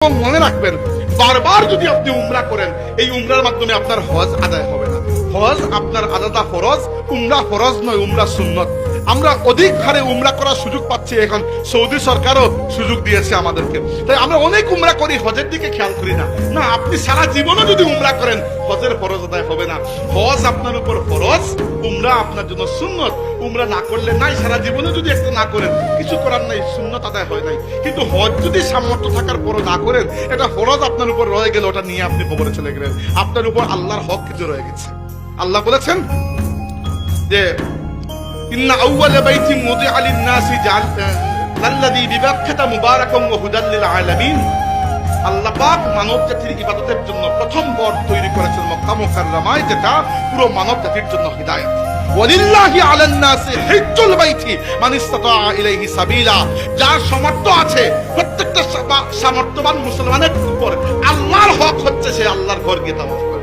এবং মনে রাখবেন, বারবার যদি আপনি উমরা করেন, এই উমরার মাধ্যমে আপনার হজ আদায় হবে না। হজ আপনার আলাদা ফরজ, উমরা ফরজ নয়, উমরা সুন্নত। আমরা অধিক হারে উমরা করার সুযোগ পাচ্ছি, এখন সৌদি সরকারও সুযোগ দিয়েছে আমাদেরকে। তাই আমরা অনেক উমরা করি, হজের দিকে খেয়াল করি না। না, আপনি সারা জীবনও যদি উমরা করেন, হজের ফরজ আদায় হবে না। হজ আপনার উপর ফরজ, উমরা আপনার জন্য সুন্নত। উমরা না করলে নাই, সারা জীবনে যদি একটা না করেন, কিছু করার নাই, সুন্নত আদায় হয় নাই। কিন্তু হজ যদি সামর্থ্য থাকার পরও না করেন, এটা ফরজ আপনার উপর রয়ে গেল, ওটা নিয়ে আপনি কবরে চলে গেলেন। আপনার উপর আল্লাহর হক কিছু রয়ে গেছে। আল্লাহ বলেছেন যে ইন্না আউওয়ালা বাইতিন মুদিআ লিন-নাসি লাল্লাযী বিবাক্কাতা মুবারাকান ওয়া হুদাল লিল আলামিন। আল্লাহ পাক মানব জাতির ইবাদতের জন্য প্রথম ঘর তৈরি করেছেন মক্কা মুকাররমায়, যেটা পুরো মানব জাতির জন্য হিদায়াত। ওয়ালিল্লাহি আলান নাসি হিজ্জুল বাইতি মান ইসতাতা ইলাইহি সাবিলা। যার সামর্থ্য আছে, প্রত্যেকটা সামর্থ্যবান মুসলমানের উপর আল্লাহর হক হচ্ছে সে আল্লাহর ঘর গিয়ে তাওয়াফ করে।